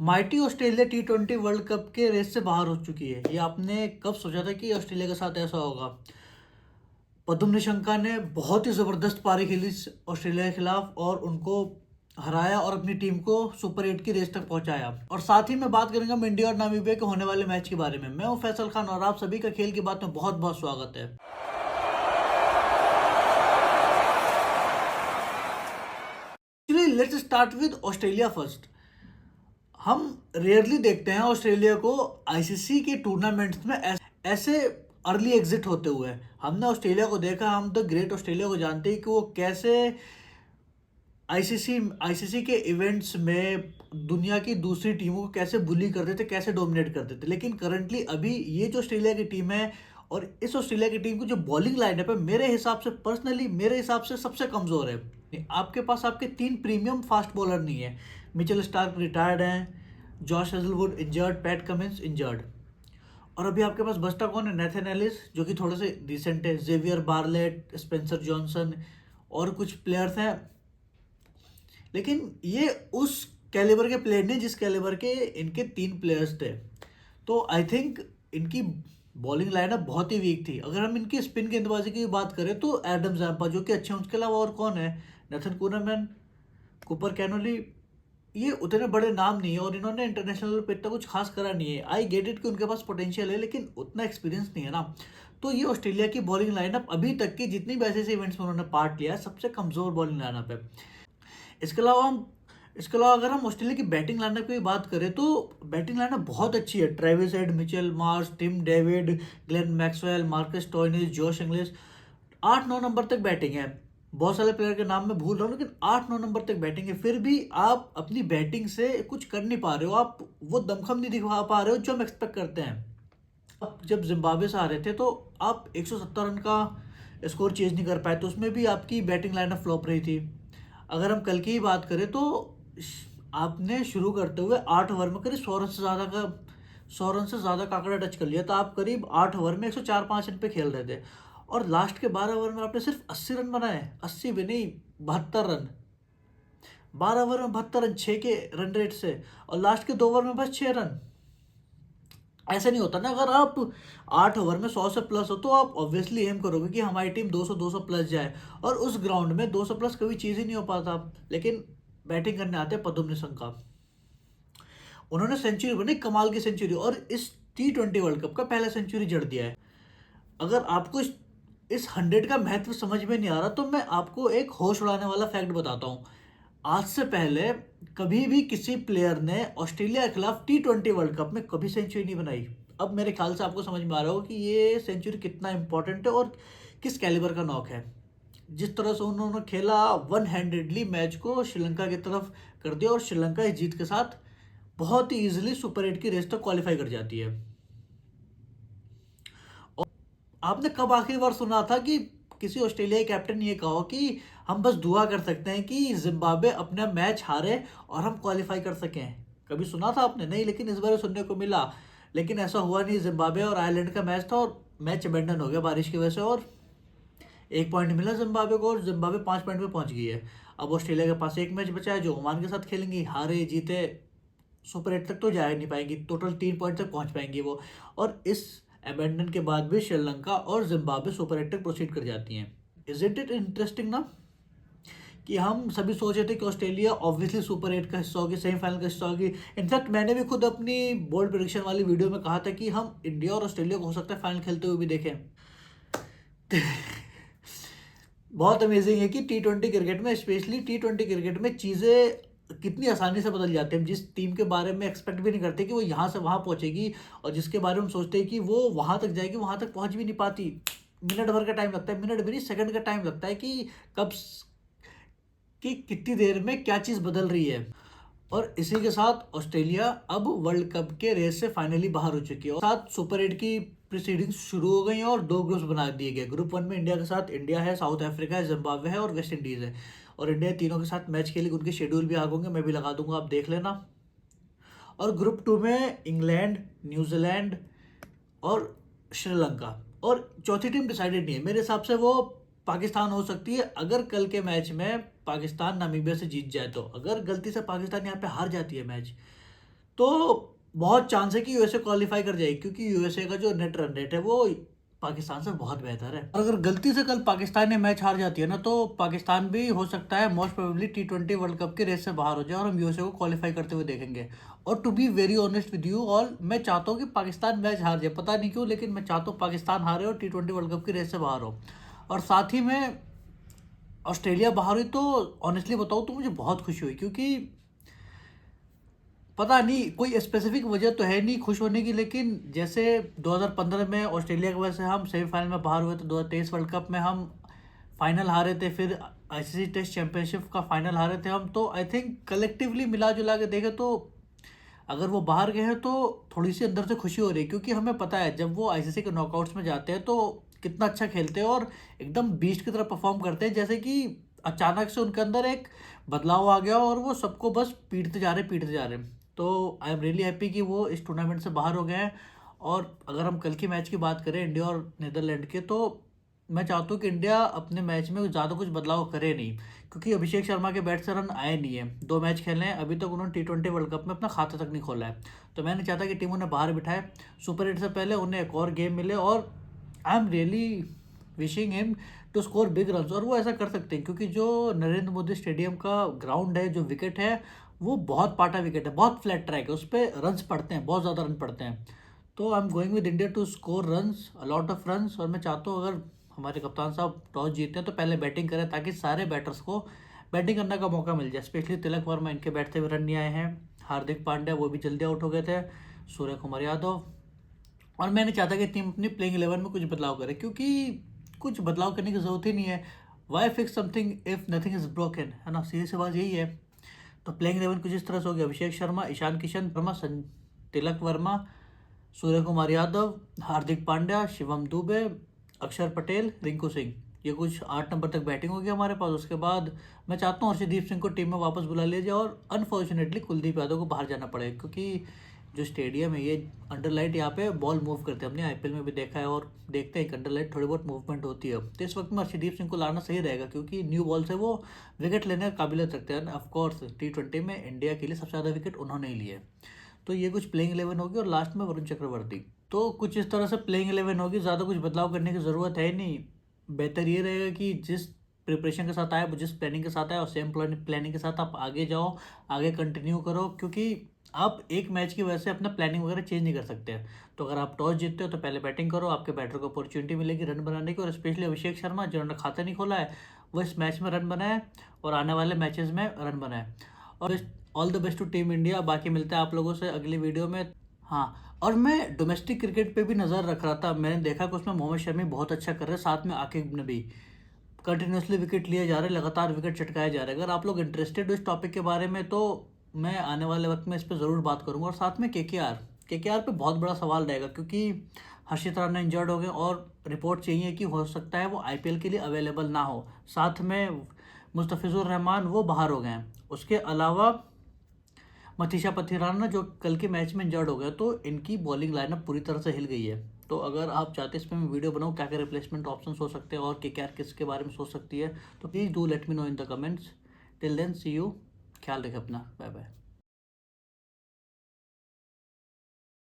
Mighty Australia T20 world cup के race से बाहर हो चुकी है। ये आपने कब सोचा था कि ऑस्ट्रेलिया के साथ ऐसा होगा? पद्म निशंका ने बहुत ही ज़बरदस्त पारी खेली ऑस्ट्रेलिया के खिलाफ और उनको हराया और अपनी टीम को सुपर 8 की रेस तक पहुंचाया। और साथ ही मैं बात करेंगे हम इंडिया और नामीबिया के होने वाले मैच के बारे में। मैं हूं फैसल खान और आप सभी का खेल की बात में बहुत बहुत स्वागत है। चलिए let's start with Australia first. हम रेयरली देखते हैं ऑस्ट्रेलिया को आईसीसी के टूर्नामेंट्स में ऐसे अर्ली एग्जिट होते हुए। हमने ऑस्ट्रेलिया को देखा, हम द ग्रेट ऑस्ट्रेलिया को जानते हैं कि वो कैसे आईसीसी आईसीसी के इवेंट्स में दुनिया की दूसरी टीमों को कैसे बुली करते थे, कैसे डोमिनेट करते थे। लेकिन करंटली अभी ये जो ऑस्ट्रेलिया की टीम है और इस ऑस्ट्रेलिया की टीम की जो बॉलिंग लाइनअप है, मेरे हिसाब से पर्सनली मेरे हिसाब से सबसे कमज़ोर है। आपके पास आपके 3 प्रीमियम फास्ट बॉलर नहीं है। मिचेल स्टार्क रिटायर्ड हैं, Josh Hazlewood injured, PAT Cummins injured, और अभी आपके पास बचता कौन है? नेथन एलिस जो कि थोड़े से डिसेंट है, जेवियर बार्लेट, स्पेंसर जॉनसन और कुछ प्लेयर्स हैं। लेकिन ये उस कैलिबर के प्लेयर नहीं जिस कैलिबर के इनके 3 प्लेयर्स थे। तो आई थिंक इनकी बॉलिंग लाइनअप बहुत ही वीक थी। अगर हम इनकी स्पिन गेंदबाजी की बात करें तो एडम जैम्पा जो कि अच्छे हैं, उसके अलावा और कौन है? नेथन कूनरमैन, कूपर कैनोली, ये उतने बड़े नाम नहीं है और इन्होंने इंटरनेशनल लेवल पे इतना कुछ खास करा नहीं है। आई गेट इट कि उनके पास पोटेंशियल है लेकिन उतना एक्सपीरियंस नहीं है ना। तो ये ऑस्ट्रेलिया की बॉलिंग लाइनअप अभी तक की जितनी भी ऐसे इवेंट्स में उन्होंने पार्ट लिया है, सबसे कमजोर बॉलिंग लाइनअप है। इसके अलावा हम इसके अलावा अगर हम ऑस्ट्रेलिया की बैटिंग लाइनअप की बात करें तो बैटिंग लाइनअप बहुत अच्छी है। Travis Head, Mitchell Marsh, Tim David, Glenn Maxwell, Marcus Stoinis, Josh Inglis, 8-9 number तक बैटिंग है। बहुत सारे प्लेयर के नाम मैं भूल रहा हूँ लेकिन 8-9 नंबर तक बैटिंग है। फिर भी आप अपनी बैटिंग से कुछ कर नहीं पा रहे हो, आप वो दमखम नहीं दिखा पा रहे हो जो हम एक्सपेक्ट करते हैं। आप जब जिम्बाब्वे से आ रहे थे तो आप 170 रन का स्कोर चेज नहीं कर पाए, तो उसमें भी आपकी बैटिंग लाइनअप फ्लॉप रही थी। अगर हम कल की ही बात करें तो आपने शुरू करते हुए 8 ओवर में करीब 100 रन से ज़्यादा का आंकड़ा टच कर लिया था। आप करीब 8 ओवर में 104-5 रन पे खेल रहे थे और लास्ट के 12 ओवर में आपने सिर्फ 80 रन बनाए। 80 भी नहीं, 72 रन। 12 ओवर में 72 रन 6 के रन रेट से, और लास्ट के 2 ओवर में बस 6 रन। ऐसे नहीं होता ना। अगर आप 8 ओवर में 100 से प्लस हो तो आप ऑब्वियसली एम करोगे कि हमारी टीम 200 प्लस जाए, और उस ग्राउंड में 200 प्लस कभी चीज़ ही नहीं हो पाता। लेकिन बैटिंग करने आते हैं पद्म निशंका, उन्होंने सेंचुरी बनी, कमाल की सेंचुरी, और इस T20 वर्ल्ड कप का पहला सेंचुरी जड़ दिया है। अगर आपको इस 100 का महत्व समझ में नहीं आ रहा तो मैं आपको एक होश उड़ाने वाला फैक्ट बताता हूँ। आज से पहले कभी भी किसी प्लेयर ने ऑस्ट्रेलिया के खिलाफ T20 वर्ल्ड कप में कभी सेंचुरी नहीं बनाई। अब मेरे ख्याल से आपको समझ में आ रहा होगा कि ये सेंचुरी कितना इंपॉर्टेंट है और किस कैलिबर का नॉक है। जिस तरह से उन्होंने खेला, वन हैंडेडली मैच को श्रीलंका की तरफ कर दिया और श्रीलंका इस जीत के साथ बहुत ही इजीली सुपर 8 की रेस तक क्वालिफाई कर जाती है। और आपने कब आखिरी बार सुना था कि किसी ऑस्ट्रेलियाई कैप्टन ये कहो कि हम बस दुआ कर सकते हैं कि जिम्बाब्वे अपना मैच हारे और हम क्वालिफाई कर सकें? कभी सुना था आपने? नहीं। लेकिन इस बार सुनने को मिला। लेकिन ऐसा हुआ नहीं। जिम्बाब्वे और आयरलैंड का मैच था और मैच अबेंडन हो गया बारिश की वजह से, और 1 पॉइंट मिला जिम्बाब्वे को और जिम्बाब्वे 5 पॉइंट पे पहुंच गई है। अब ऑस्ट्रेलिया के पास एक मैच बचा है जो ओमान के साथ खेलेंगी। हारे जीते सुपर 8 तक तो जा ही नहीं पाएंगी, टोटल 3 पॉइंट तक पहुंच पाएंगी वो। और इस अबेंडन के बाद भी श्रीलंका और जिम्बाब्वे सुपर 8 तक प्रोसीड कर जाती हैं। इज इट इंटरेस्टिंग ना कि हम सभी सोच रहे थे कि ऑस्ट्रेलिया ऑब्वियसली सुपर 8 का हिस्सा होगी, सेमीफाइनल का हिस्सा होगी। इनफैक्ट मैंने भी खुद अपनी बोल्ड प्रेडिक्शन वाली वीडियो में कहा था कि हम इंडिया और ऑस्ट्रेलिया को हो सकता है फाइनल खेलते हुए भी देखें। बहुत अमेजिंग है कि T20 क्रिकेट में, स्पेशली T20 क्रिकेट में चीज़ें कितनी आसानी से बदल जाती हैं। जिस टीम के बारे में एक्सपेक्ट भी नहीं करते कि वो यहाँ से वहाँ पहुँचेगी, और जिसके बारे में हम सोचते हैं कि वो वहाँ तक जाएगी, वहाँ तक पहुँच भी नहीं पाती। मिनट भर का टाइम लगता है, मिनट भी नहीं, सेकंड का टाइम लगता है कि कब कि कितनी देर में क्या चीज़ बदल रही है। और इसी के साथ ऑस्ट्रेलिया अब वर्ल्ड कप के रेस से फाइनली बाहर हो चुकी है और साथ सुपर 8 की प्रीसीडिंग्स शुरू हो गई हैं और 2 ग्रुप्स बना दिए गए। ग्रुप 1 में इंडिया के साथ इंडिया है, साउथ अफ्रीका है, जिम्बाब्वे है और वेस्ट इंडीज़ है। और इंडिया तीनों के साथ मैच खेलेगी। उनके शेड्यूल भी आ होंगे, मैं भी लगा दूंगा, आप देख लेना। और ग्रुप 2 में इंग्लैंड, न्यूजीलैंड और श्रीलंका, और चौथी टीम डिसाइडेड नहीं है। मेरे हिसाब से वो पाकिस्तान हो सकती है अगर कल के मैच में पाकिस्तान नामीबिया से जीत जाए। तो अगर गलती से पाकिस्तान यहाँ पे हार जाती है मैच, तो बहुत चांस है कि यूएसए क्वालिफाई कर जाएगी, क्योंकि यूएसए का जो नेट रन रेट है वो पाकिस्तान से बहुत बेहतर है। और अगर गलती से कल पाकिस्तान ने मैच हार जाती है ना, तो पाकिस्तान भी हो सकता है most probably T20 world cup के रेस से बाहर हो जाए और हम यूएसए को क्वालिफाई करते हुए देखेंगे। और to be very honest with you all, मैं चाहता हूँ कि पाकिस्तान मैच हार जाए, पता नहीं क्यों, लेकिन मैं चाहता हूँ पाकिस्तान हारे और T20 वर्ल्ड कप की रेस से बाहर हो। और साथ ही में ऑस्ट्रेलिया बाहर हुई तो ऑनेस्टली बताऊँ तो मुझे बहुत खुशी हुई, क्योंकि पता नहीं कोई स्पेसिफिक वजह तो है नहीं खुश होने की, लेकिन जैसे 2015 में ऑस्ट्रेलिया की वजह से हम सेमीफाइनल में बाहर हुए थे, 2023 वर्ल्ड कप में हम फाइनल हारे थे, फिर आईसीसी टेस्ट चैंपियनशिप का फाइनल हारे थे हम, तो आई थिंक कलेक्टिवली मिला जुला के देखें तो अगर वो बाहर गए हैं तो थोड़ी सी अंदर से खुशी हो रही है, क्योंकि हमें पता है जब वो आईसीसी के नॉकआउट्स में जाते हैं तो कितना अच्छा खेलते हैं और एकदम बीस्ट की तरह परफॉर्म करते हैं, जैसे कि अचानक से उनके अंदर एक बदलाव आ गया और वो सबको बस पीटते जा रहे हैं। तो आई एम रियली हैप्पी कि वो इस टूर्नामेंट से बाहर हो गए हैं। और अगर हम कल की मैच की बात करें इंडिया और नीदरलैंड के, तो मैं चाहता हूँ कि इंडिया अपने मैच में ज़्यादा कुछ बदलाव करे नहीं, क्योंकि अभिषेक शर्मा के बैट से रन आए नहीं है, 2 मैच खेले हैं अभी तक, उन्होंने T20 वर्ल्ड कप में अपना खाता तक नहीं खोला है। तो मैं नहीं चाहता कि टीम उन्हें बाहर बिठाए, सुपर 8 से पहले उन्हें एक और गेम मिले, और I am really wishing him to score big run. और वो ऐसा कर सकते हैं, क्योंकि जो नरेंद्र मोदी स्टेडियम का ग्राउंड है, जो विकेट है, वो बहुत पाटा विकेट है, बहुत फ्लैट ट्रैक है, उस पर रन्स पड़ते हैं, बहुत ज़्यादा रन पड़ते हैं। तो I am going with India to score runs, a lot of runs. और मैं चाहता हूँ अगर हमारे कप्तान साहब टॉस जीते हैं तो पहले बैटिंग करें, ताकि सारे बैटर्स को बैटिंग करने का मौका मिल जाए, स्पेशली तिलक वर्मा, इनके बैठते हुए रन नहीं आए हैं, हार्दिक पांड्या वो भी जल्दी आउट हो गए थे, सूर्य कुमार यादव। और मैं नहीं चाहता कि टीम अपनी प्लेइंग 11 में कुछ बदलाव करे, क्योंकि कुछ बदलाव करने की ज़रूरत ही नहीं है। Why fix something if nothing is broken, है ना, सीधी सी बात यही है। तो प्लेइंग 11 कुछ इस तरह से हो गया: अभिषेक शर्मा, ईशान किशन वर्मा, तिलक वर्मा, सूर्य कुमार यादव, हार्दिक पांड्या, शिवम दुबे, अक्षर पटेल, रिंकू सिंह। ये कुछ 8 नंबर तक बैटिंग होगी हमारे पास। उसके बाद मैं चाहता हूँ हर्षदीप सिंह को टीम में वापस बुला लिया जाए, और अनफॉर्चुनेटली कुलदीप यादव को बाहर जाना पड़ेगा, क्योंकि जो स्टेडियम है ये अंडरलाइट, यहाँ पे बॉल मूव करते हैं, हमने आईपीएल में भी देखा है और देखते हैं कि अंडरलाइट थोड़ी बहुत मूवमेंट होती है। तो इस वक्त में हर्षदीप सिंह को लाना सही रहेगा, क्योंकि न्यू बॉल से वो विकेट लेने का काबिलियत रखते हैं। ऑफकोर्स T20 में इंडिया के लिए सबसे ज़्यादा विकेट उन्होंने ही लिए। तो ये कुछ प्लेइंग 11 होगी, और लास्ट में वरुण चक्रवर्ती। तो कुछ इस तरह से प्लेइंग 11 होगी, ज़्यादा कुछ बदलाव करने की ज़रूरत है नहीं। बेहतर ये रहेगा कि जिस प्रिपरेशन के साथ आए, जिस प्लानिंग के साथ आए, और सेम प्लानिंग के साथ आप आगे जाओ, आगे कंटिन्यू करो, क्योंकि आप एक मैच की वजह से अपना प्लानिंग वगैरह चेंज नहीं कर सकते। तो अगर आप टॉस जीतते हो तो पहले बैटिंग करो, आपके बैटर को अपॉर्चुनिटी मिलेगी रन बनाने की। और स्पेशली अभिषेक शर्मा, जिन्होंने खाता नहीं खोला है, वो इस मैच में रन बनाए और आने वाले मैचेस में रन बनाए। और all the best to team India. बाकी मिलते हैं आप लोगों से अगली वीडियो में। हाँ, और मैं डोमेस्टिक क्रिकेट पे भी नज़र रख रहा था, मैंने देखा कि उसमें मोहम्मद शमी बहुत अच्छा कर रहे हैं, साथ में आकिब ने भी कंटिन्यूसली विकेट लिए जा रहे हैं, लगातार विकेट चटकाए जा रहे हैं। अगर आप लोग इंटरेस्टेड हो इस टॉपिक के बारे में, तो मैं आने वाले वक्त में इस पर ज़रूर बात करूँगा। और साथ में के के आर पे बहुत बड़ा सवाल रहेगा, क्योंकि हर्षित राणा इंजर्ड हो गए और रिपोर्ट चाहिए कि हो सकता है वो आईपीएल के लिए अवेलेबल ना हो। साथ में मुस्तफिजुर रहमान वो बाहर हो गए हैं। उसके अलावा मतीशा पथिराना जो कल के मैच में इंजर्ड हो गया, तो इनकी बॉलिंग लाइनअप पूरी तरह से हिल गई है। तो अगर आप चाहते हैं इस पर मैं वीडियो बनाऊँ क्या क्या रिप्लेसमेंट ऑप्शन हो सकते हैं और के किसके बारे में सोच सकती है, तो please do let me know in the comments. Till then see you, ख्याल रखें अपना, बाय बाय।